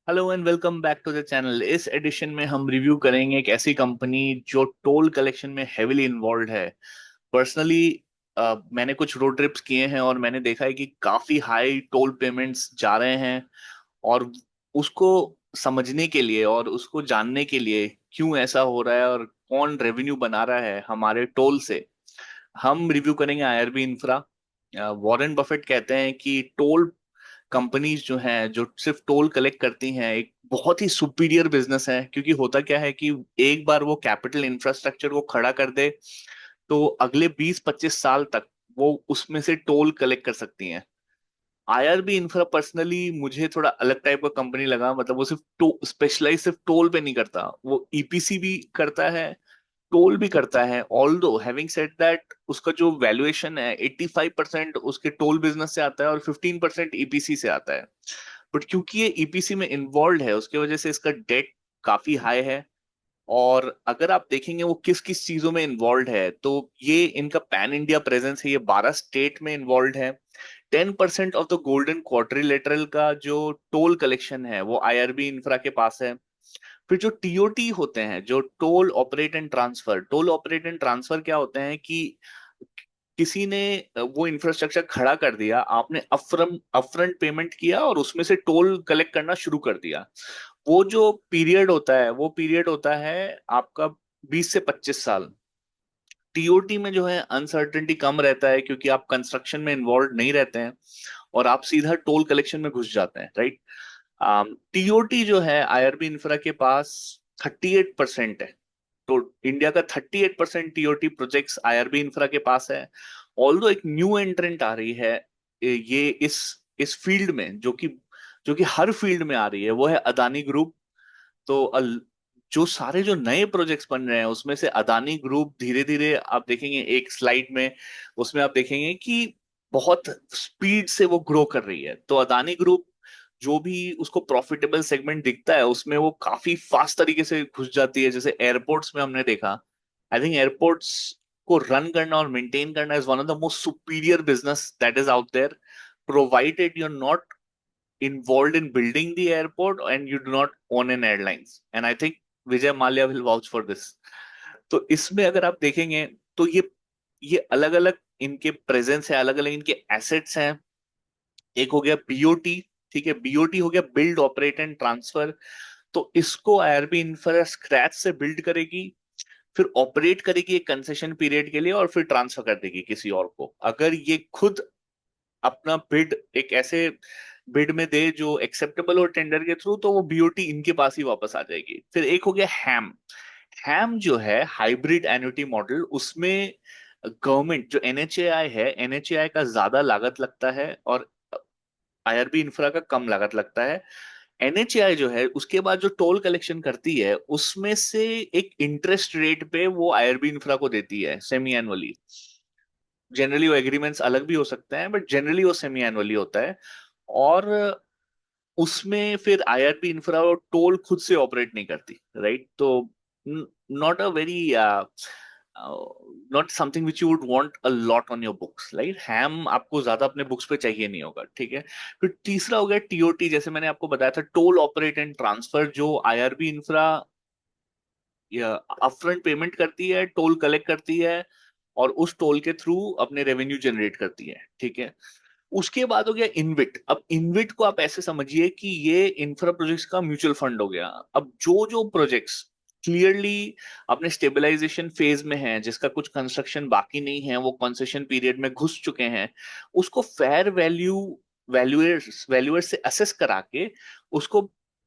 Hello and welcome back to the channel. इस edition में हम रिव्यू करेंगे एक ऐसी कंपनी जो टोल कलेक्शन में हेविली इन्वॉल्व है। पर्सनली मैंने कुछ रोड ट्रिप्स किए हैं और मैंने देखा है कि काफी हाई टोल पेमेंट्स जा रहे हैं। और उसको समझने के लिए और उसको जानने के लिए क्यों ऐसा हो रहा है और कौन रेवेन्यू बना रहा है हमारे टोल से, हम रिव्यू करेंगे आईआरबी इंफ्रा। वॉरेन बफेट कहते हैं कि टोल कंपनीज जो हैं जो सिर्फ टोल कलेक्ट करती हैं एक बहुत ही सुपीरियर बिजनेस है, क्योंकि होता क्या है कि एक बार वो कैपिटल इंफ्रास्ट्रक्चर को खड़ा कर दे तो अगले 20-25 साल तक वो उसमें से टोल कलेक्ट कर सकती हैं। आईआरबी इंफ्रा पर्सनली मुझे थोड़ा अलग टाइप का कंपनी लगा, मतलब वो सिर्फ स्पेशलाइज सिर्फ टोल पे नहीं करता, वो ईपीसी भी करता है, टोल भी करता है। ऑल्दो हैविंग सेड दैट उसका जो वैल्यूएशन है 85% उसके टोल बिजनेस से आता है और 15% ईपीसी से आता है। बट क्योंकि ये ईपीसी में इन्वॉल्व है उसकी वजह से इसका डेट काफी हाई है। और अगर आप देखेंगे वो किस किस चीजों में इन्वॉल्व है तो ये इनका पैन इंडिया प्रेजेंस है, ये 12 स्टेट में इन्वॉल्व है। 10% ऑफ द गोल्डन क्वाड्रिलेटरल का जो टोल कलेक्शन है वो आईआरबी इंफ्रा के पास है। फिर जो टीओटी होते हैं, जो टोल ऑपरेट एंड ट्रांसफर क्या होते हैं कि किसी ने वो इंफ्रास्ट्रक्चर खड़ा कर दिया, आपने अपफ्रंट पेमेंट किया और उसमें से टोल कलेक्ट करना शुरू कर दिया। वो जो पीरियड होता है वो पीरियड होता है आपका 20 से 25 साल। टीओटी में जो है अनसर्टेनिटी कम रहता है क्योंकि आप कंस्ट्रक्शन में इन्वॉल्व नहीं रहते हैं और आप सीधा टोल कलेक्शन में घुस जाते हैं, राइट। टीओटी जो है आईआरबी इंफ्रा के पास 38% है। तो इंडिया का 38% टीओटी प्रोजेक्ट्स आईआरबी इंफ्रा के पास है। ऑल्दो एक न्यू एंट्रेंट आ रही है ये इस फील्ड में, जो कि हर फील्ड में आ रही है, वो है अदानी ग्रुप। तो जो सारे जो नए प्रोजेक्ट्स बन रहे हैं उसमें से अदानी ग्रुप धीरे धीरे आप देखेंगे एक स्लाइड में, उसमें आप देखेंगे कि बहुत स्पीड से वो ग्रो कर रही है। तो अदानी ग्रुप जो भी उसको प्रॉफिटेबल सेगमेंट दिखता है उसमें वो काफी फास्ट तरीके से घुस जाती है। जैसे एयरपोर्ट्स में हमने देखा, आई थिंक एयरपोर्ट्स को रन करना और मेंटेन करना is one of the most superior business that is out there, provided you are not involved in building the airport and you do not own an airlines, and I think Vijay Mallya will vouch for this। तो इसमें अगर आप देखेंगे तो ये अलग अलग इनके प्रेजेंस है, अलग अलग इनके एसेट्स हैं। एक हो गया बीओटी, ठीक है, बीओटी हो गया बिल्ड ऑपरेट एंड ट्रांसफर। तो इसको आईआरबी इंफ्रा स्क्रैच से बिल्ड करेगी, फिर ऑपरेट करेगी एक कंसेशन पीरियड के लिए और फिर ट्रांसफर कर देगी किसी और को। अगर ये खुद अपना बिड एक ऐसे बिड में दे जो एक्सेप्टेबल हो टेंडर के थ्रू, तो वो बीओटी इनके पास ही वापस आ जाएगी। फिर एक हो गया हैम। हैम जो है हाइब्रिड एन्युटी मॉडल, उसमें गवर्नमेंट जो एनएचएआई है, एनएचएआई का ज्यादा लागत लगता है और आईआरबी इंफ्रा का कम लागत लगता है। एनएचएआई जो है उसके बाद जो टोल कलेक्शन करती है उसमें से एक इंटरेस्ट रेट पे वो आईआरबी इंफ्रा को देती है सेमी एनुअली। जनरली वो एग्रीमेंट्स अलग भी हो सकते हैं बट जनरली वो सेमी एनुअली होता है। और उसमें फिर आईआरबी इंफ्रा टोल खुद से ऑपरेट नहीं करती, राइट। तो not a very not something which you would want a lot on your books, right. HAM आपको ज्यादा अपने बुक्स पे चाहिए नहीं होगा, ठीक है। फिर तीसरा हो गया टीओटी, जैसे मैंने आपको बताया था टोल ऑपरेट एंड ट्रांसफर, जो आईआरबी इंफ्रा अपफ्रंट पेमेंट करती है, टोल कलेक्ट करती है और उस टोल के थ्रू अपने रेवेन्यू जनरेट करती है, ठीक है। उसके बाद हो गया इनविट। अब इनविट को आप ऐसे समझिए कि ये इंफ्रा प्रोजेक्ट्स का म्यूचुअल फंड हो गया। अब जो जो प्रोजेक्ट्स क्लियरली अपने स्टेबलाइजेशन फेज में हैं, जिसका कुछ कंस्ट्रक्शन बाकी नहीं है, वो कंसेशन पीरियड में घुस चुके हैं, उसको फेयर वैल्यूअर्स से असेस करा के उसको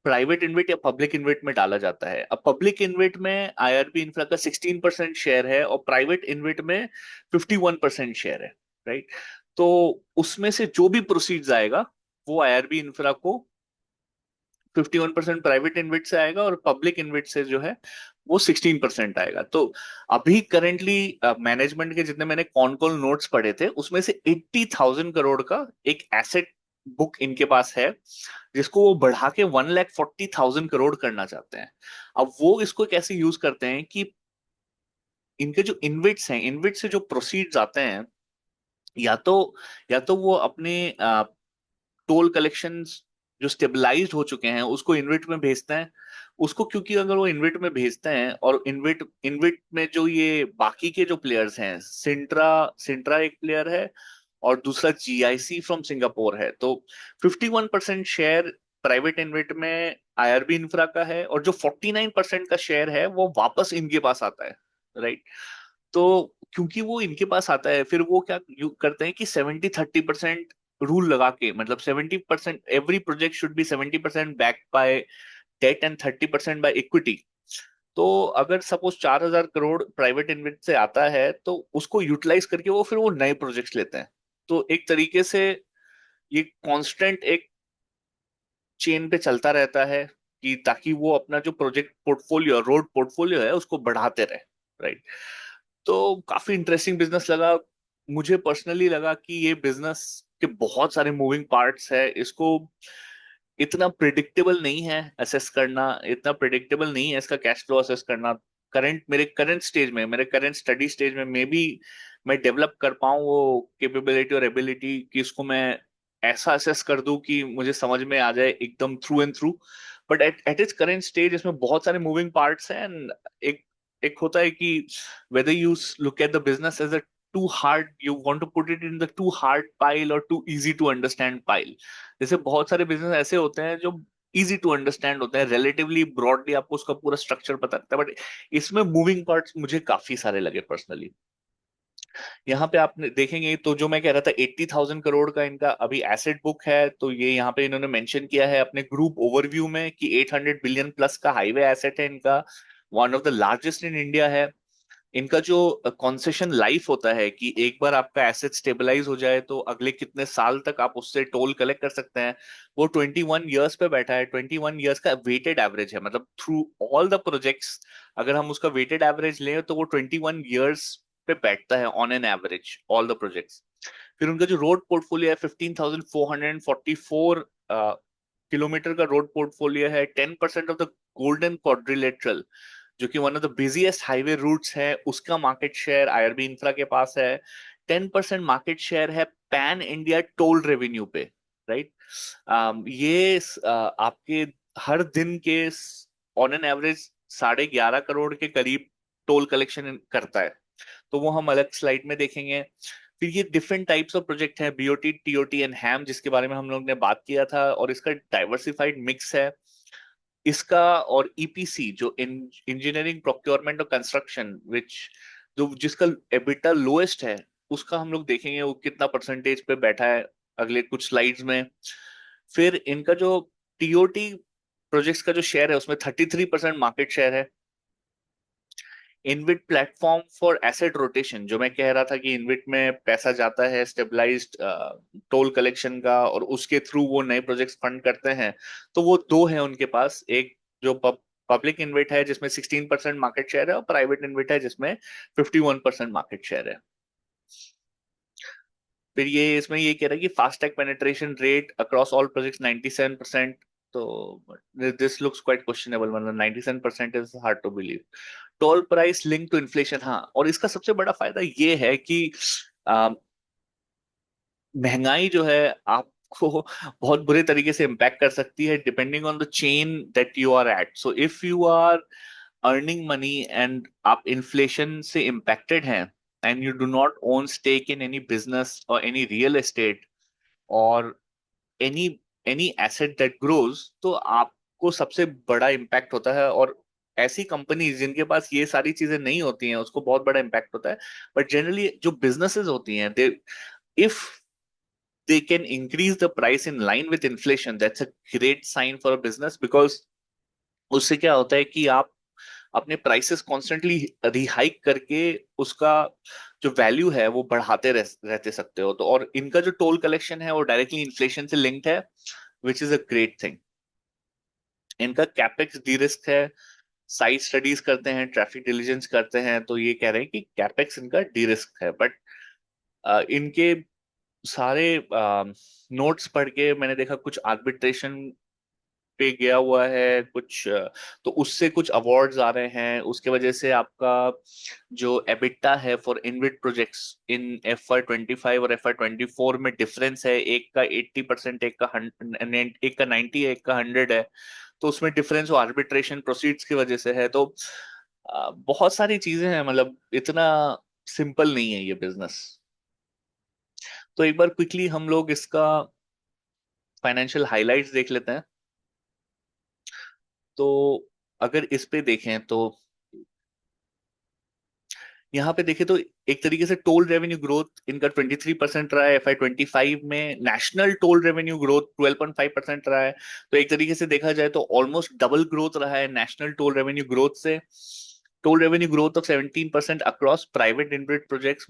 प्राइवेट इन्वेट या पब्लिक इन्वेट में डाला जाता है। अब पब्लिक इन्वेट में आईआरबी इंफ्रा का 16% शेयर है और प्राइवेट इन्वेट में 51% शेयर है, राइट। तो उसमें से जो भी प्रोसीड्स आएगा वो आईआरबी इंफ्रा को 51% प्राइवेट इन्वेट से आएगा और पब्लिक इन्वेट से जो है वो 16% आएगा। तो अभी करेंटली मैनेजमेंट के जितने मैंने कॉन कॉल नोट्स पढ़े थे उसमें से 80,000 करोड़ का एक एसेट बुक इनके पास है, जिसको वो बढ़ा के 1,40,000 करोड़ करना चाहते हैं। अब वो इसको कैसे यूज करते हैं कि इनके जो इन्वेट्स हैं, इन्वेट से जो प्रोसीड्स आते हैं, या तो वो अपने टोल कलेक्शन जो स्टेबलाइज्ड हो चुके हैं उसको इन्विट में भेजते हैं उसको, क्योंकि अगर वो इन्विट में भेजते हैं और इन्विट इन्विट में जो ये बाकी के जो प्लेयर्स हैं, सिंट्रा सिंट्रा एक प्लेयर है और दूसरा जीआईसी फ्रॉम सिंगापुर है, तो 51% शेयर प्राइवेट इन्विट में आईआरबी इंफ्रा का है और जो 49% का शेयर है वो वापस इनके पास आता है, राइट। तो क्योंकि वो इनके पास आता है, फिर वो क्या करते हैं कि 70-30% रूल लगा के, मतलब 70% every project should be 70% backed by debt and 30% by equity. तो अगर सपोज 4,000 करोड़ प्राइवेट इन्वेस्ट से आता है तो उसको यूटिलाइज करके वो फिर वो नए प्रोजेक्ट्स लेते हैं। तो एक तरीके से ये कांस्टेंट एक चेन पे चलता रहता है कि ताकि वो अपना जो प्रोजेक्ट पोर्टफोलियो, रोड पोर्टफोलियो है, उसको बढ़ाते रहे, राइट। तो काफी इंटरेस्टिंग बिजनेस लगा मुझे। पर्सनली लगा कि ये बिजनेस के बहुत सारे मूविंग पार्ट्स है, इसको इतना प्रिडिक्टेबल नहीं है असेस करना, इतना प्रिडिक्टेबल नहीं है इसका कैश फ्लो असेस करना। मेरे करंट स्टेज में, मेरे करंट स्टडी स्टेज में मे बी मैं डेवलप कर पाऊं वो कैपेबिलिटी और एबिलिटी कि इसको मैं ऐसा असेस कर दूं कि मुझे समझ में आ जाए एकदम through and through. But at its current stage इसमें बहुत सारे मूविंग पार्ट्स हैं एंड एक एक होता है कि whether you look at the business as a too hard, you want to put it in the too hard pile or too easy to understand pile। जैसे बहुत सारे बिजनेस ऐसे होते हैं जो इजी टू अंडरस्टैंड होते हैं, रिलेटिवली ब्रॉडली आपको उसका पूरा स्ट्रक्चर पता लगता है, बट इसमें मूविंग पार्ट्स मुझे काफी सारे लगे पर्सनली। यहाँ पे आप देखेंगे तो जो मैं कह रहा था 80,000 करोड़ का इनका अभी एसेट बुक है, तो ये यहाँ पे इन्होंने मेंशन किया है अपने ग्रुप ओवरव्यू में कि 800 बिलियन प्लस का हाईवे एसेट है इनका, one of the largest in India है। इनका जो कॉन्सेशन लाइफ होता है कि एक बार आपका एसेट स्टेबलाइज हो जाए तो अगले कितने साल तक आप उससे टोल कलेक्ट कर सकते हैं, वो 21 ईयर्स पे बैठा है। 21 ईयर्स का वेटेड एवरेज है, मतलब थ्रू ऑल द प्रोजेक्ट्स अगर हम उसका वेटेड एवरेज लें तो वो 21 ईयर्स पे बैठता है on an average all the projects. फिर उनका जो रोड पोर्टफोलियो है 15,444 किलोमीटर का रोड पोर्टफोलियो है। 10% ऑफ द गोल्डन क्वाड्रिलेटरल जो कि one of the busiest highway routes है उसका मार्केट शेयर आईआरबी इंफ्रा के पास है। 10% मार्केट शेयर है पैन इंडिया टोल रेवेन्यू पे, राइट। ये आपके हर दिन के ऑन एन एवरेज 11.5 करोड़ के करीब टोल कलेक्शन करता है। तो वो हम अलग स्लाइड में देखेंगे। फिर ये डिफरेंट टाइप्स ऑफ प्रोजेक्ट हैं, बीओटी टीओटी एंड हैम, जिसके बारे में हम लोग ने बात किया था, और इसका डाइवर्सिफाइड मिक्स है इसका। और ईपीसी जो इंजीनियरिंग प्रोक्योरमेंट और कंस्ट्रक्शन विच जो जिसका एबिटा लोएस्ट है उसका हम लोग देखेंगे वो कितना परसेंटेज पे बैठा है अगले कुछ स्लाइड्स में। फिर इनका जो टीओटी प्रोजेक्ट्स का जो शेयर है उसमें 33% मार्केट शेयर है। इनविट प्लेटफॉर्म फॉर एसेट रोटेशन, जो मैं कह रहा था कि इनविट में पैसा जाता है स्टेबलाइज्ड टोल कलेक्शन का और उसके थ्रू वो नए प्रोजेक्ट्स फंड करते हैं, तो वो दो है उनके पास। एक जो पब्लिक इन्विट है जिसमें 16% मार्केट शेयर है और प्राइवेट इन्विट है जिसमें 51% मार्केट शेयर है। फिर ये इसमें ये कह रहा है कि FASTag penetration rate across all projects 97%। तो दिस लुक्स क्वाइट क्वेश्चनेबल, मतलब 97% is hard to believe. Toll price link to inflation, हाँ, और इसका सबसे बड़ा फायदा ये है कि अ, महंगाई जो है आपको बहुत बुरे तरीके से इम्पैक्ट कर सकती है depending on the chain that you are at. So if you are earning money and आप इन्फ्लेशन से इम्पैक्टेड हैं and you do not own stake in any business और एनी रियल एस्टेट और any any asset that grows, तो आपको सबसे बड़ा impact होता है। और ऐसी कंपनीज जिनके पास ये सारी चीजें नहीं होती हैं उसको बहुत बड़ा इम्पैक्ट होता है। बट जनरली जो बिजनेसेस होती हैं, they if they can increase the price in line with inflation, that's a great sign for a business, because उससे क्या होता है कि आप अपने प्राइसेस कॉन्स्टेंटली रिहाइक करके उसका जो वैल्यू है वो बढ़ाते रहते सकते हो। तो और इनका जो टोल कलेक्शन है वो डायरेक्टली इन्फ्लेशन से लिंक्ड है, which is a great thing. इनका कैपेक्स डी रिस्क है, साइट स्टडीज करते हैं, ट्रैफिक डिलीजेंस करते हैं, तो ये कह रहे हैं कि कैपेक्स इनका डी रिस्क है। बट इनके सारे नोट्स पढ़ के मैंने देखा कुछ आर्बिट्रेशन पे गया हुआ है कुछ, तो उससे कुछ अवार्ड्स आ रहे हैं, उसके वजह से आपका जो एबिटा है फॉर इनविट प्रोजेक्ट्स इन FY 25 और FY 24 में डिफरेंस है, एक का 80%, एक का 90 है, एक का 100 है। तो उसमें डिफरेंस वो आर्बिट्रेशन प्रोसीड्स की वजह से है। तो बहुत सारी चीजें हैं, मतलब इतना सिंपल नहीं है ये बिजनेस। तो एक बार क्विकली हम लोग इसका फाइनेंशियल हाइलाइट्स देख लेते हैं। तो अगर इस पे देखें तो यहाँ पे देखें तो एक तरीके से टोल रेवेन्यू ग्रोथ इनका 23% रहा है FY 25 में, नेशनल टोल रेवेन्यू ग्रोथ 12.5% रहा है। तो एक तरीके से देखा जाए तो ऑलमोस्ट डबल ग्रोथ रहा है नेशनल टोल रेवेन्यू ग्रोथ से। Toll revenue growth of 17% across private inbuilt projects,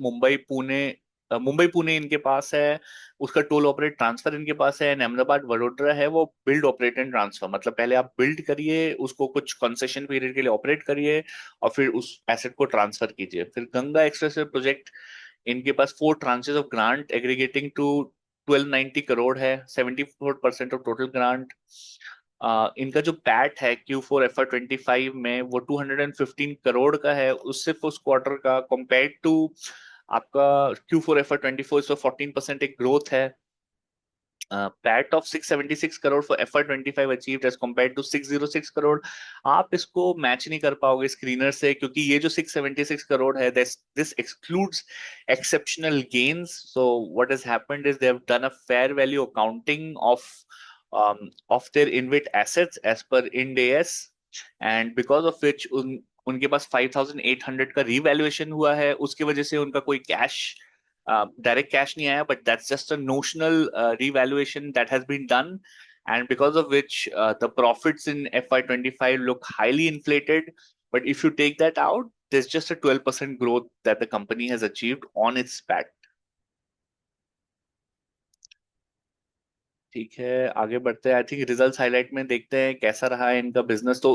Mumbai Pune इनके पास है, उसका टोल ऑपरेट ट्रांसफर इनके पास है। एंड अहमदाबाद वडोदरा है वो बिल्ड ऑपरेट एंड ट्रांसफर, मतलब पहले आप बिल्ड करिए उसको कुछ कंसेशन पीरियड के लिए ऑपरेट करिए और फिर उस एसेट को ट्रांसफर कीजिए। फिर गंगा एक्सप्रेस प्रोजेक्ट, इनके पास 4 tranches of grant aggregating to 1290 crore है, 74% ऑफ टोटल ग्रांट। इनका जो पैट है Q4 FY 25 में वो 215 करोड़ का है, उस सिर्फ उस क्वार्टर का, कंपेयर टू आपका Q4 FY 24 इसमें 14% एक ग्रोथ है। PAT of 676 crore for FY 25 achieved as compared to 606 crore. आप इसको मैच नहीं कर पाओगे स्क्रीनर से, क्योंकि ये जो 676 करोड़ है, this excludes exceptional gains. So what has happened is they have done a fair value accounting of their InvIT assets as per Ind AS, and because of which उनके पास 5800 का रीवैल्यूएशन हुआ है। उसकी वजह से उनका कोई कैश, direct cash नहीं आया, but that's just a notional revaluation that has been done, and because of which the profits in FY 25 look highly inflated. But if you take that out, there's just a 12% growth that the company has achieved on its PAT. ठीक है, आगे बढ़ते हैं। I think results highlight में देखते हैं कैसा रहा है इनका बिजनेस। तो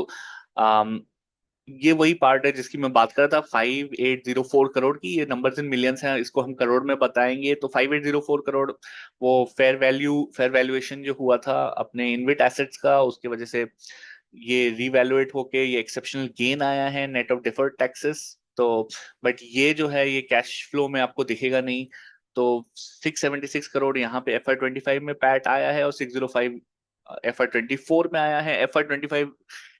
ये वही पार्ट है जिसकी मैं बात कर रहा था, 5804 करोड़ की। ये नंबर्स इन मिलियंस हैं, इसको हम करोड़ में बताएंगे। तो 5804 करोड़ वो फेयर वैल्यूएशन जो हुआ था अपने इनविट एसेट्स का, उसकी वजह से ये रीवैल्यूएट होके ये एक्सेप्शनल गेन आया है नेट ऑफ डिफर्ड टैक्सेस। तो बट ये जो है ये कैश फ्लो में आपको दिखेगा नहीं। तो 676 करोड़ यहाँ पे FY 25 में पैट आया है, और 605 FY 24 में आया है। FY 25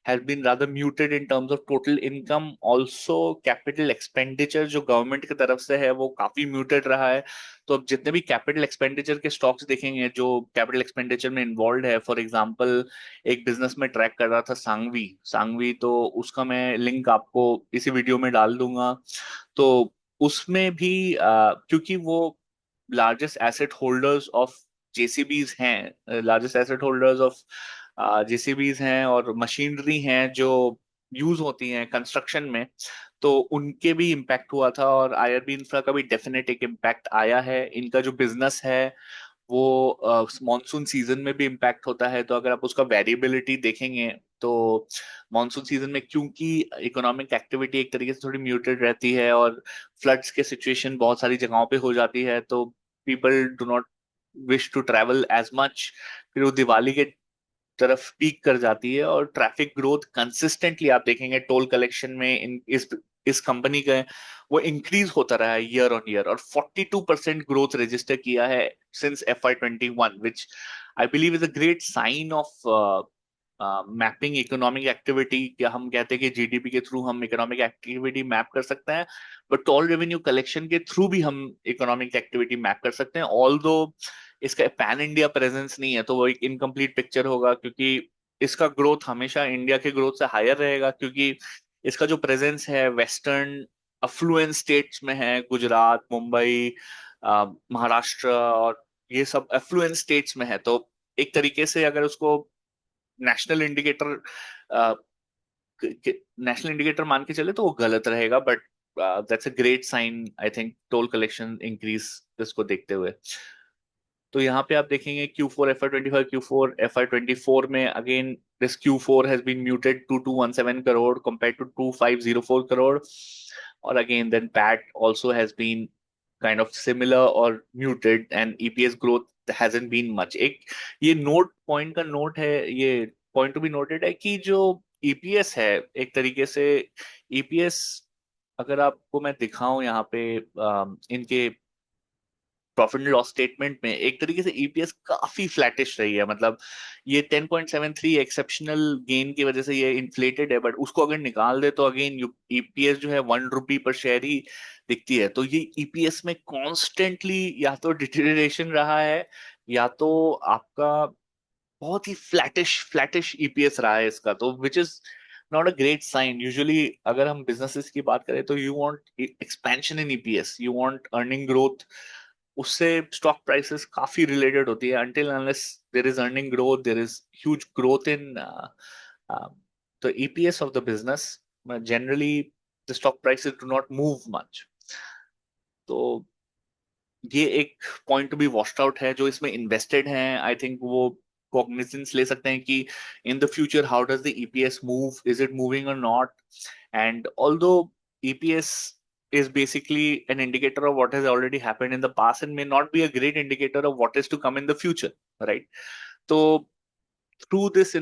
has been rather muted in terms of total income. Also, capital expenditure जो गवर्नमेंट की तरफ से है वो काफी म्यूटेड रहा है। तो अब जितने भी कैपिटल एक्सपेंडिचर के स्टॉक्स देखेंगे जो कैपिटल एक्सपेंडिचर में इन्वॉल्व है, फॉर एग्जांपल एक बिजनेस में ट्रैक कर रहा था सांगवी सांगवी, तो उसका मैं लिंक आपको इसी वीडियो में डाल दूंगा। तो उसमें भी क्योंकि वो largest asset holders of JCBs हैं, largest asset holders of JCBs हैं और मशीनरी हैं जो यूज होती हैं कंस्ट्रक्शन में, तो उनके भी इम्पैक्ट हुआ था। और IRB इंफ्रा का भी डेफिनेट एक इम्पैक्ट आया है। इनका जो बिजनेस है वो मॉनसून सीजन में भी इम्पैक्ट होता है। तो अगर आप उसका वेरिएबिलिटी देखेंगे तो मॉनसून सीजन में क्योंकि इकोनॉमिक एक्टिविटी एक तरीके से थोड़ी म्यूटेड रहती है और फ्लड्स के सिचुएशन बहुत सारी जगहों पे हो जाती है, तो people do not wish to travel as much. फिर वो दिवाली के तरफ पीक कर जाती है, और ट्रैफिक ग्रोथ कंसिस्टेंटली आप देखेंगे टोल कलेक्शन में इस कंपनी का वो इंक्रीज होता रहा है ईयर ऑन ईयर, और 42% ग्रोथ रजिस्टर किया है since FY 21, which I believe is a great sign of mapping economic activity. क्या हम कहते हैं कि GDP के थ्रू हम इकोनॉमिक एक्टिविटी मैप कर सकते हैं, बट टोल रेवेन्यू कलेक्शन के थ्रू भी हम इकोनॉमिक एक्टिविटी मैप कर सकते हैं। ऑल दो इसका पैन इंडिया प्रेजेंस नहीं है, तो वो एक इनकम्प्लीट पिक्चर होगा, क्योंकि इसका ग्रोथ हमेशा इंडिया के ग्रोथ से हायर रहेगा, क्योंकि इसका जो प्रेजेंस है वेस्टर्न अफ्लुएंस स्टेट्स में है, गुजरात, मुंबई, महाराष्ट्र, और ये सब अफ्लुएंस स्टेट्स में है। तो एक तरीके से अगर उसको नेशनल इंडिकेटर नेशनल इंडिकेटर मान के चले तो वो गलत रहेगा, but that's a great sign I think toll collection increase इसको देखते हुए। तो यहाँ पे आप देखेंगे Q4 FY 25, Q4 FY 24 में again this Q4 has been muted to 217 crore compared to 2504 crore, और again then PAT also has been kind of similar or muted, and EPS growth hasn't been much। एक ये note point का note है, ये point to be noted है कि जो EPS है, एक तरीके से ईपीएस अगर आपको मैं दिखाऊं यहाँ पे इनके प्रॉफिट एंड लॉस स्टेटमेंट में, एक तरीके से ईपीएस काफी फ्लैटिश रही है। मतलब ये 10.73 एक्सेप्शनल गेन की वजह से ये इन्फ्लेटेड है, बट उसको अगर निकाल दे तो अगेन ईपीएस जो है 1 रुपी पर शेयर ही दिखती है। तो ये ईपीएस में कॉन्स्टेंटली या तो डिटेरियोरेशन रहा है, या तो आपका बहुत ही फ्लैटिश फ्लैटिश ईपीएस रहा है इसका, तो which is not a great sign. Usually अगर हम बिजनेसेस की बात करें तो you want expansion in EPS, you want earning growth. उससे स्टॉक प्राइसेस काफी रिलेटेड होती है। until unless there is earning growth, there is huge growth in the EPS of the business, generally the stock prices do not move much. तो ये एक point to be washed out है। जो इसमें invested हैं, I think वो cognizance ले सकते हैं कि in the future how does the EPS move, is it moving or not. And although EPS is basically an indicator of what has already happened in the past and may not be a great indicator of what is to come in the future, right? So through this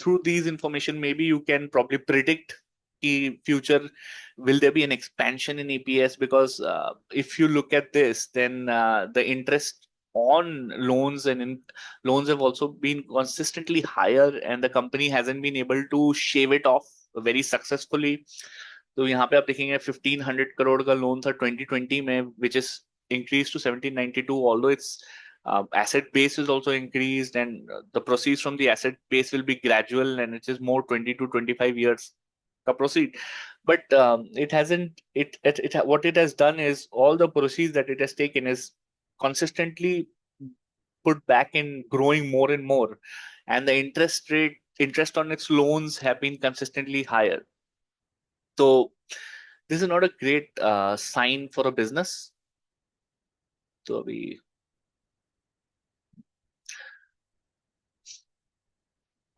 through these information, maybe you can probably predict the future, will there be an expansion in EPS? Because if you look at this, then the interest on loans and in loans have also been consistently higher, and the company hasn't been able to shave it off very successfully. तो यहाँ पे आप देखेंगे 1500 करोड़ का loan था 2020 में, which is increased to 1792, although its asset base is also increased, and the proceeds from the asset base will be gradual, and it is more 20 to 25 years ka proceed. But it hasn't what it has done is all the proceeds that it has taken is consistently put back in growing more and more, and the interest on its loans have been consistently higher. So this is not a great sign for a business. तो अभी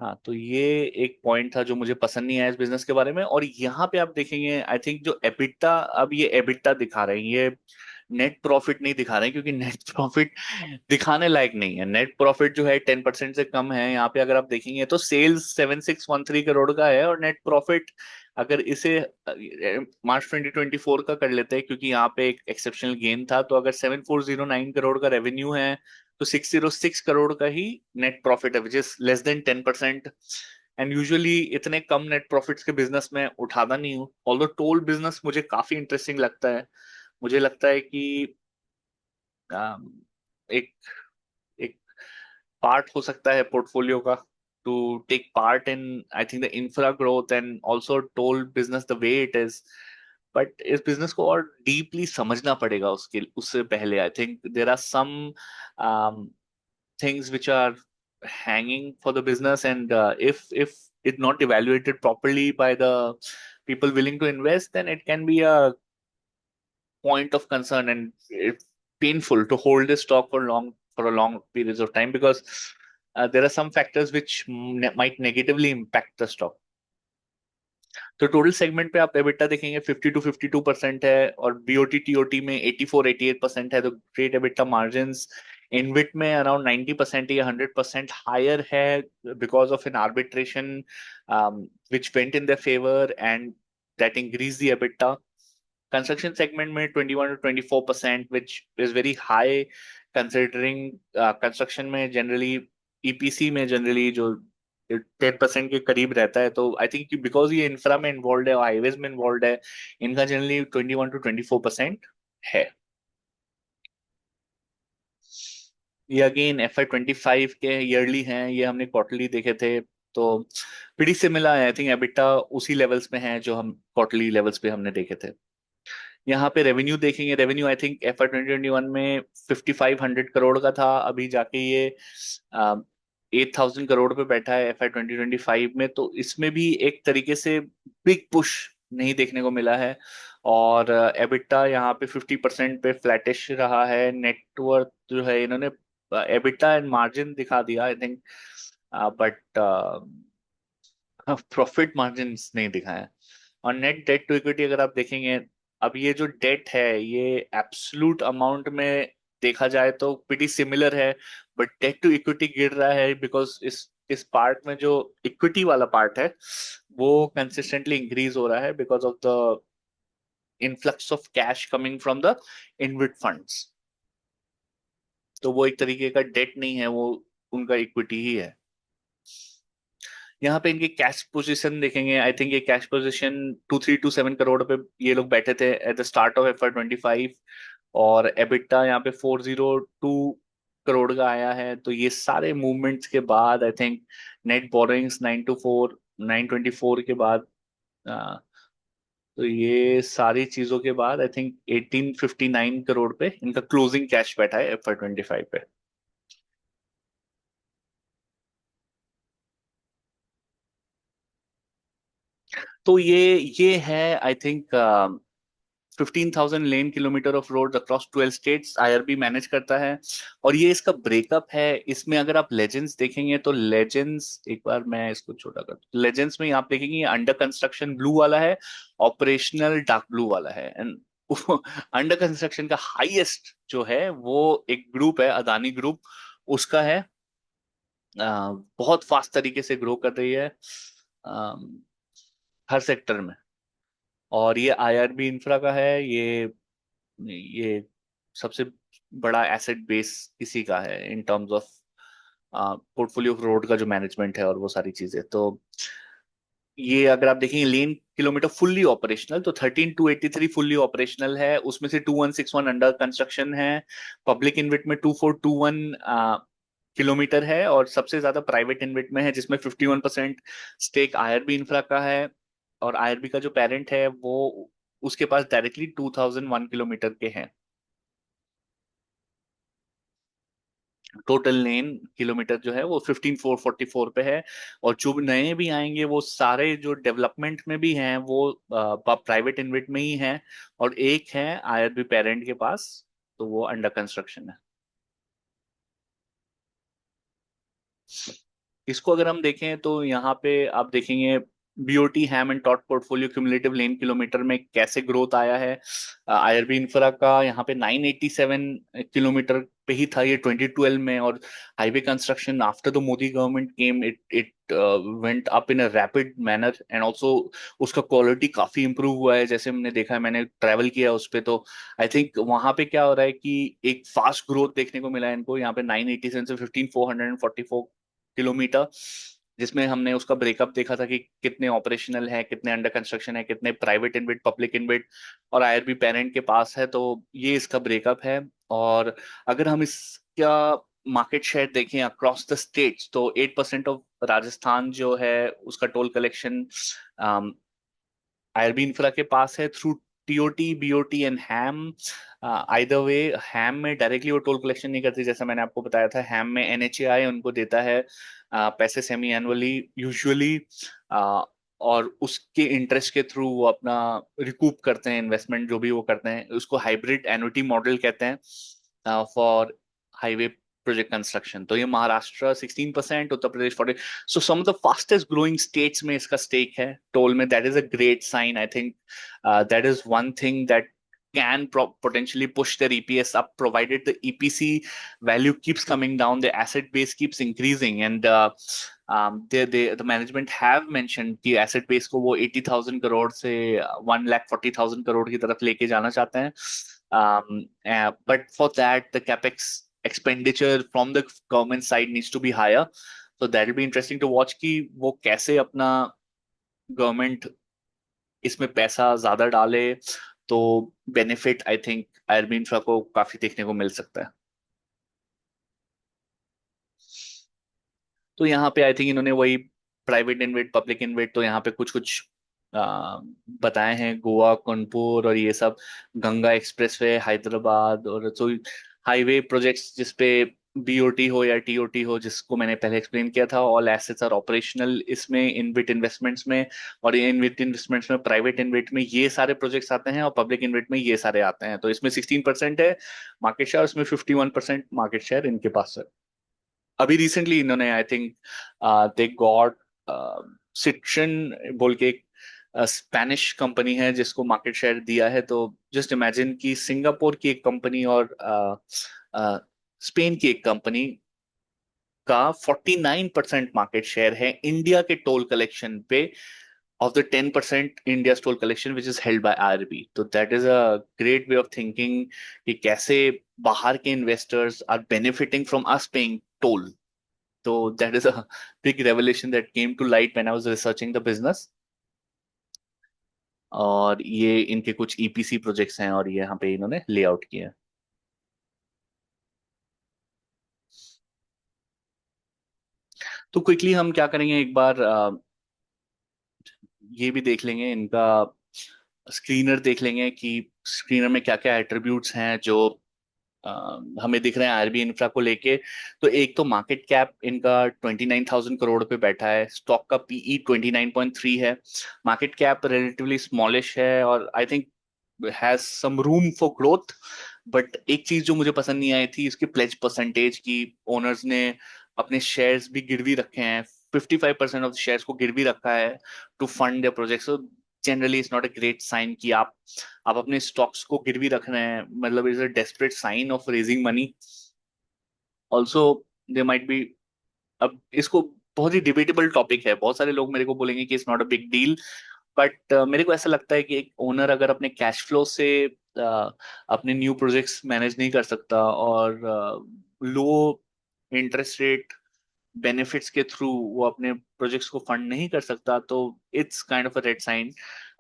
हाँ, तो ये एक point था जो मुझे पसंद नहीं आया इस बिजनेस के बारे में। और यहाँ पे आप देखेंगे, आई थिंक जो एबिटा, अब ये एबिटा दिखा रहे हैं, ये नेट प्रॉफिट नहीं दिखा रहे हैं, क्योंकि नेट प्रॉफिट दिखाने लायक नहीं है। नेट प्रॉफिट जो है 10% से कम है। यहाँ पे अगर आप देखेंगे तो सेल्स 7613 करोड़ का है, और नेट प्रॉफिट अगर इसे मार्च 2024 का कर लेते हैं, क्योंकि यहाँ पे एक एक्सेप्शनल गेन था, तो अगर 7409 करोड़ का रेवेन्यू है तो 606 करोड़ का ही नेट प्रॉफिट है, which is less than 10%। And usually इतने कम नेट प्रॉफिट्स के बिजनेस में उठाता नहीं हूँ। ऑल्दो टोल बिजनेस मुझे काफी इंटरेस्टिंग लगता है। मुझे लगता है कि एक एक पार्ट हो सकता है पोर्टफोलियो का, to take part in, I think the infra growth and also toll business the way it is. But इस बिजनेस को और डीपली समझना पड़ेगा। उससे पहले I think there are some things which are hanging for the business, and if it not evaluated properly by the people willing to invest, then it can be a point of concern, and it's painful to hold this stock for a long periods of time, because there are some factors which might negatively impact the stock. तो total segment पे आप EBITDA देखेंगे 50 to 52% है, और BOT TOT में 84-88% है। तो great EBITDA margins. इनविट में अराउंड 90% या 100% हायर है, because of N arbitration which went in their favour, and that increase the EBITDA. Construction segment में 21 to 24%, which is very high considering construction में जनरली, ईपीसी में generally जो 10% के करीब रहता है। तो आई थिंक बिकॉज ये इंफ्रा में इन्वॉल्व है और हाईवेज में इन्वॉल्व है, इनका जनरली 21 to 24% है। ये अगेन FY25 के ईयरली हैं, ये हमने क्वार्टरली देखे थे, तो pretty सिमिलर है। आई थिंक एबिटा उसी लेवल्स में है जो हम क्वार्टरली लेवल्स पे हमने देखे थे। यहाँ पे रेवेन्यू देखेंगे, रेवेन्यू आई थिंक FY2021 में 5500 करोड़ का था, अभी जाके ये 8000 करोड़ पे बैठा है FY2025 में। तो इसमें भी एक तरीके से बिग पुश नहीं देखने को मिला है। और एबिटा यहाँ पे 50% पे फ्लैटिश रहा है। नेटवर्थ जो है, इन्होंने एबिटा एंड मार्जिन दिखा दिया I think, but profit margin नहीं दिखाया। और नेट डेट टू इक्विटी अगर आप देखेंगे, अब ये जो डेट है ये एब्सोल्यूट अमाउंट में देखा जाए तो प्रीटी सिमिलर है, बट डेट टू इक्विटी गिर रहा है बिकॉज इस इस पार्ट में जो इक्विटी वाला पार्ट है वो कंसिस्टेंटली इंक्रीज हो रहा है because of the influx of cash coming from the इनविट funds. तो वो एक तरीके का डेट नहीं है, वो उनका इक्विटी ही है। यहाँ पे इनकी कैश पोजीशन देखेंगे, आई थिंक ये कैश पोजीशन 2327 करोड़ पे ये लोग बैठे थे at the start of FY 25। और एबिटा यहाँ पे 402 करोड़ का आया है। तो ये सारे मूवमेंट्स के बाद आई थिंक नेट बोरोइंग्स 924 के बाद तो ये सारी चीजों के बाद आई थिंक 1859 करोड़ पे इनका क्लोजिंग कैश बैठा है FY 25 पे। तो ये है I think 15,000 lane kilometre of road across 12 states IRB manage करता है। और ये इसका ब्रेकअप है। इसमें अगर आप लेजेंड्स देखेंगे तो लेजेंड्स, एक बार मैं इसको छोटा कर, लेजेंड्स में आप देखेंगे अंडर कंस्ट्रक्शन ब्लू वाला है, ऑपरेशनल डार्क ब्लू वाला है। एंड अंडर कंस्ट्रक्शन का हाईएस्ट जो है वो एक ग्रुप है, अदानी ग्रुप, उसका है। बहुत फास्ट तरीके से ग्रो कर रही है हर सेक्टर में। और ये आईआरबी इंफ्रा का है। ये सबसे बड़ा एसेट बेस इसी का है in terms of portfolio road का जो मैनेजमेंट है और वो सारी चीजें। तो ये अगर आप देखेंगे लेन किलोमीटर फुल्ली ऑपरेशनल, तो 13283 फुल्ली ऑपरेशनल है, उसमें से 2161 अंडर कंस्ट्रक्शन है। पब्लिक इन्विट में 2421 किलोमीटर है, और सबसे ज्यादा प्राइवेट इन्विट में है जिसमें 51% स्टेक आईआरबी इंफ्रा का है। और आईआरबी का जो पेरेंट है वो उसके पास डायरेक्टली 2001 किलोमीटर के हैं। टोटल लेन किलोमीटर जो है वो 15444 पे है। और जो भी नए भी आएंगे वो सारे जो डेवलपमेंट में भी हैं वो प्राइवेट इन्वेट में ही हैं। और एक है आईआरबी पेरेंट के पास, तो वो अंडर कंस्ट्रक्शन है। इसको अगर हम देखें तो यहाँ पे आप देखेंगे BOT ham and taught portfolio cumulative lane kilometre में कैसे ग्रोथ आया है। आईआरबी इंफ्रा का यहाँ पे 987 किलोमीटर पे ही था ये 2012 में। और highway construction after the Modi government came, it it went up in a rapid manner. And also उसका क्वालिटी काफी इंप्रूव हुआ है, जैसे हमने देखा है, मैंने ट्रैवल किया उस पे। तो आई थिंक वहां पे क्या हो रहा है कि एक फास्ट ग्रोथ देखने को मिला है इनको। यहाँ पे 987 से 15444 किलोमीटर, जिसमें हमने उसका ब्रेकअप देखा था कि कितने ऑपरेशनल है, कितने अंडर कंस्ट्रक्शन है, कितने प्राइवेट इन्वेट, पब्लिक इन्वेट और आईआरबी पेरेंट के पास है। तो ये इसका ब्रेकअप है। और अगर हम इसका मार्केट शेयर देखें अक्रॉस द स्टेट्स तो 8% ऑफ राजस्थान जो है उसका टोल कलेक्शन आईआरबी इंफ्रा के पास है through TOT, BOT and HAM. Either way, HAM में डायरेक्टली वो टोल कलेक्शन नहीं करती, जैसा मैंने आपको बताया था। हैम में एनएचएआई उनको देता है पैसे सेमी एनुअली यूजुअली, और उसके इंटरेस्ट के थ्रू वो अपना रिकूप करते हैं इन्वेस्टमेंट जो भी वो करते हैं। उसको हाइब्रिड एन्युटी मॉडल कहते हैं फॉर हाईवे प्रोजेक्ट कंस्ट्रक्शन। तो ये Maharashtra 16%, Uttar Pradesh 40। So some of the fastest growing states में इसका स्टेक है टोल में। That is a great sign I think. That is one thing that can potentially push their EPS up, provided the EPC value keeps coming down, the asset base keeps increasing, and the management have mentioned कि asset base को वो 80,000 करोड़ से 1,40,000 करोड़ की तरफ लेके जाना चाहते हैं। But for that, the capex expenditure from the government side needs to be higher. So that will be interesting to watch कि वो कैसे अपना गवर्नमेंट इसमें पैसा ज्यादा डाले। तो benefit I think IRB infra को काफी देखने को मिल सकता है। तो यहाँ पे आई थिंक इन्होंने वही प्राइवेट इन्वेट, पब्लिक इन्वेट, तो यहाँ पे कुछ कुछ बताए हैं, गोवा, कानपुर और ये सब, गंगा एक्सप्रेसवे हैदराबाद, और तो हाईवे प्रोजेक्ट्स जिसपे बीओटी हो या टीओटी हो, जिसको मैंने पहले एक्सप्लेन किया था, ऑल एसेट्स आर ऑपरेशनल इसमें, इनविट इन्वेस्टमेंट्स में। और ये इनविट इन्वेस्टमेंट्स में, प्राइवेट इन्वेट में ये सारे प्रोजेक्ट्स आते हैं, और पब्लिक इन्वेट में ये सारे आते हैं। तो इसमें 16% है मार्केट शेयर, उसमें 51% मार्केट शेयर इनके पास है। अभी रिसेंटली इन्होंने आई थिंक दे गॉट सिट्रन बोल के एक स्पेनिश कंपनी है जिसको मार्केट शेयर दिया है। तो जस्ट इमेजिन कि सिंगापुर की एक कंपनी और स्पेन की एक कंपनी का 49% मार्केट शेयर है इंडिया के टोल कलेक्शन पे, of the 10% India's toll collection which is held by IRB. तो that is a great way of thinking कि कैसे बाहर के investors are benefiting from us paying toll. So that is a big revelation that came to light when I was researching the business. और ये इनके कुछ EPC projects हैं और ये यहाँ पे इन्होंने लेआउट किया है। तो क्विकली हम क्या करेंगे, एक बार ये भी देख लेंगे, इनका स्क्रीनर देख लेंगे कि स्क्रीनर में क्या क्या एट्रीब्यूट्स हैं जो अ, हमें दिख रहे हैं आरबी इंफ्रा को लेके। तो एक तो मार्केट कैप इनका 29,000 करोड़ पे बैठा है, स्टॉक का पीई 29.3 है, मार्केट कैप रिलेटिवली स्मॉलिश है और I think has some room for growth. But एक चीज जो मुझे पसंद नहीं आई थी इसकी प्लेज परसेंटेज की, ओनर्स ने अपने शेयर्स भी गिरवी रखे हैं, 55% ऑफ शेयर्स को गिरवी रखा है to fund the project. So generally it's not a great sign कि आप अपने स्टॉक्स को गिरवी रख रहे हैं, मतलब is a desperate sign of raising money. Also they might be, अब इसको बहुत ही डिबेटेबल टॉपिक है, बहुत सारे लोग मेरे को बोलेंगे कि it's not a big deal, but मेरे को ऐसा लगता है कि एक ओनर अगर अपने कैश फ्लो से अपने न्यू प्रोजेक्ट्स मैनेज नहीं कर सकता और लो इंटरेस्ट रेट बेनिफिट्स के थ्रू वो अपने प्रोजेक्ट्स को फंड नहीं कर सकता, तो it's kind of a red sign.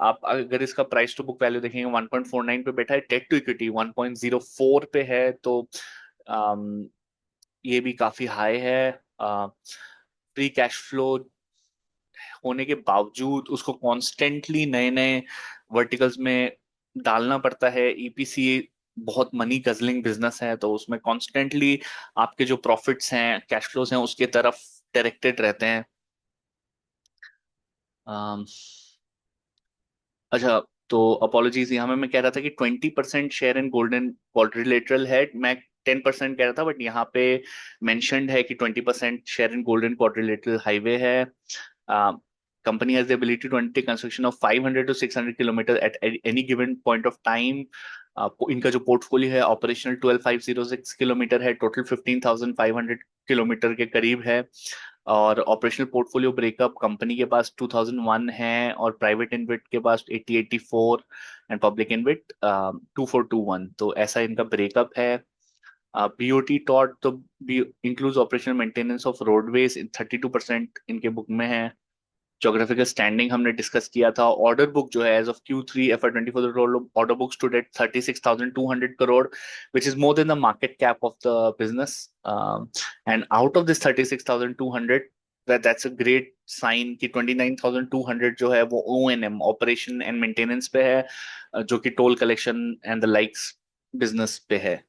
आप अगर इसका प्राइस टू बुक वैल्यू देखेंगे 1.49 पे बैठा है, डेट टू इक्विटी 1.04 पे है, तो um, ये भी काफी हाई है। फ्री कैश फ्लो होने के बावजूद उसको कॉन्स्टेंटली नए नए वर्टिकल्स में डालना पड़ता है। ईपीसी बहुत मनी गजलिंग बिजनेस है, तो उसमें कॉन्स्टेंटली आपके जो प्रॉफिट्स हैं, कैश फ्लोज हैं, उसके तरफ डायरेक्टेड रहते हैं। अम, अच्छा, तो अपॉलॉजीज, यहाँ में मैं कह रहा था कि 20% शेयर इन गोल्डन क्वाड्रिलेटरल है, मैं 10% कह रहा था, बट यहाँ पे मेंशन्ड है कि 20% share in golden quadrilateral highway है। Company has the ability to undertake construction of 500 to 600 kilometers at any given point of time. इनका जो पोर्टफोलियो है ऑपरेशनल 12,506 किलोमीटर है, टोटल 15,500 किलोमीटर के करीब है। और ऑपरेशनल पोर्टफोलियो ब्रेकअप, कंपनी के पास 2001 है और प्राइवेट इन्वेट के पास 8084 एंड पब्लिक इन्वेट 2421, तो ऐसा इनका ब्रेकअप है। बीओटी टॉट तो includes operational maintenance of roadways, 32% इनके बुक में है। जोग्राफिकल स्टैंडिंग हमने डिस्कस किया था। ऑर्डर बुक जो है as of Q3 FY24, order book stood at 36,200 crore, which is more than the market cap of the business. And out of this 36,200, that's a great sign कि 29,200 जो है वो O&M, operation and maintenance पे है, जो कि toll collection and the likes business पे है।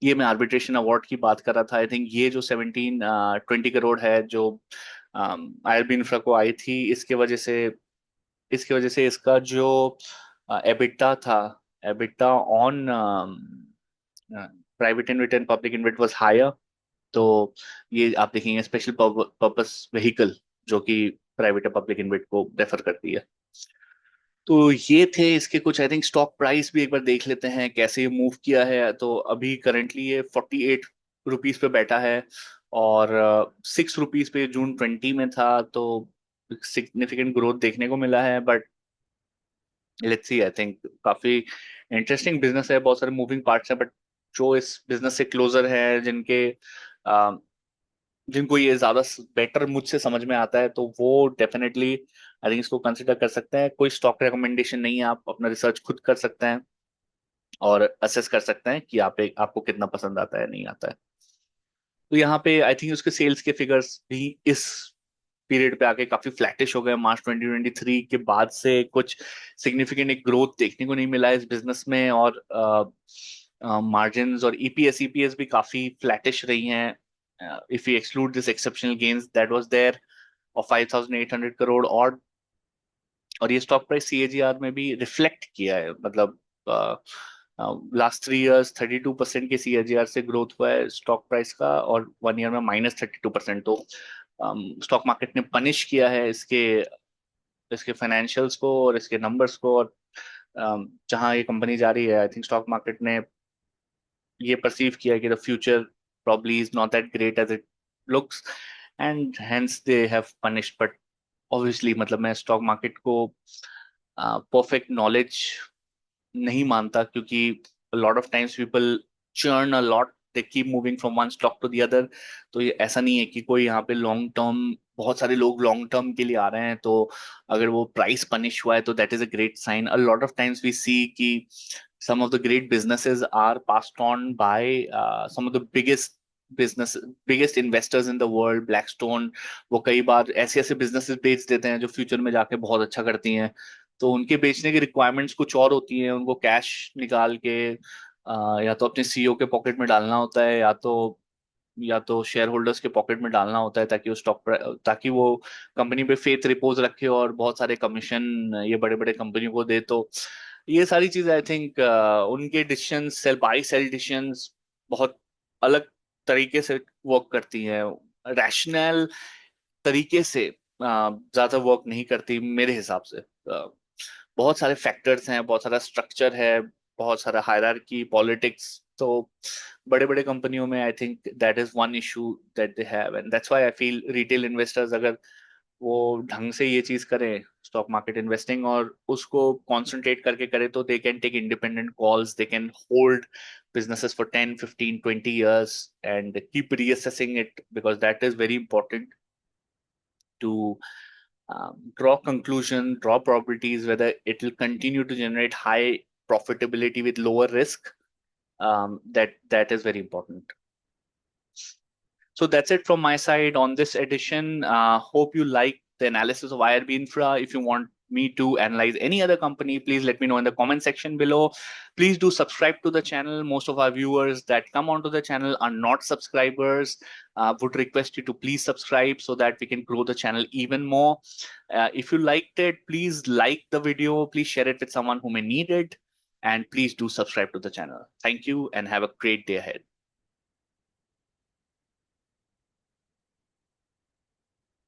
ये मैं आर्बिट्रेशन अवार्ड की बात कर रहा था। आई थिंक ये जो 1720 करोड़ है जो आईआरबी इंफ्रा को आई थी, इसके वजह से इसका जो एबिटा था, EBITDA on private InvIT and public InvIT was higher. तो ये आप देखेंगे स्पेशल पर्पस व्हीकल जो कि प्राइवेट और पब्लिक इन्वेट को रेफर करती है। तो ये थे इसके कुछ, आई थिंक स्टॉक प्राइस भी एक बार देख लेते हैं कैसे ये मूव किया है। तो अभी करंटली ये 48 रुपीज पे बैठा है और 6 रुपीज पे जून 20 में था, तो सिग्निफिकेंट ग्रोथ देखने को मिला है। But let's see, I think काफी इंटरेस्टिंग बिजनेस है, बहुत सारे मूविंग पार्ट्स हैं, बट जो इस बिजनेस से क्लोजर है, जिनको ये ज्यादा बेटर मुझसे समझ में आता है, तो वो डेफिनेटली आई थिंक इसको कंसिडर कर सकते हैं। कोई स्टॉक रिकमेंडेशन नहीं है, आप अपना रिसर्च खुद कर सकते हैं और असेस कर सकते हैं कि आपको कितना पसंद आता है, नहीं आता है। तो यहाँ पे आई थिंक उसके सेल्स के फिगर्स भी इस पीरियड पे आके काफी फ्लैटिश हो गए। मार्च 2023 के बाद से कुछ सिग्निफिकेंट एक ग्रोथ देखने को नहीं मिला इस बिजनेस में, और मार्जिन्स और ईपीएस भी काफी फ्लैटिश रही हैं, if you exclude this exceptional gains that was there of 5,800 crore. और ये स्टॉक प्राइस सीएजीआर में भी रिफ्लेक्ट किया है, मतलब लास्ट 3 इयर्स 32% के सीएजीआर से ग्रोथ हुआ है स्टॉक प्राइस का, और 1 ईयर में -32%। तो स्टॉक मार्केट ने पनिश किया है इसके इसके फाइनेंशियल्स को और इसके नंबर्स को, और जहां ये कंपनी जा रही है, आई थिंक स्टॉक मार्केट ने ये परसीव किया कि the future probably is not that great as it looks and hence they have punished. But obviously मतलब मैं स्टॉक मार्केट को परफेक्ट नॉलेज नहीं मानता, क्योंकि a lot of times people churn a lot, they keep moving from one stock to the other. तो ये ऐसा नहीं है कि कोई यहाँ पे लॉन्ग टर्म, बहुत सारे लोग लॉन्ग टर्म के लिए आ रहे हैं, तो अगर वो प्राइस पनिश हुआ है तो that is a great sign. A lot of times we see कि some of the great businesses are passed on by some of the biggest investors in the world. Blackstone, वो कई बार ऐसे ऐसे businesses बेच देते हैं जो फ्यूचर में जाके बहुत अच्छा करती हैं. तो उनके बेचने की रिक्वायरमेंट्स कुछ और होती हैं, उनको कैश निकाल के या तो अपने सीईओ के पॉकेट में डालना होता है, या तो शेयर होल्डर्स के पॉकेट में डालना होता है, ताकि वो ताकि वो कंपनी पे फेथ रिपोज रखे और बहुत सारे कमीशन ये बड़े बड़े कंपनियों को दे. तो ये सारी चीजें आई थिंक उनके decision, sell buy sell decisions बहुत अलग तरीके से वर्क करती हैं. रैशनल तरीके से ज्यादा वर्क नहीं करती मेरे हिसाब से. बहुत सारे फैक्टर्स हैं, बहुत सारा स्ट्रक्चर है, बहुत सारा हायरार्की, पॉलिटिक्स. तो बड़े बड़े कंपनियों में आई think that is one issue that they have, and that's why I feel retail investors अगर वो ढंग से ये चीज करें, स्टॉक मार्केट इन्वेस्टिंग, और उसको कंसंट्रेट करके करें, तो they can take independent calls, they can hold businesses for 10, 15, 20 years and keep reassessing it, because that is very important to draw conclusion, draw probabilities whether it will continue to generate high profitability with lower risk. That is very important. So that's it from my side on this edition. Hope you like the analysis of IRB Infra. If you want me to analyze any other company, please let me know in the comment section below. Please do subscribe to the channel. Most of our viewers that come onto the channel are not subscribers. Would request you to please subscribe so that we can grow the channel even more. If you liked it, please like the video. Please share it with someone who may need it. And please do subscribe to the channel. Thank you and have a great day ahead.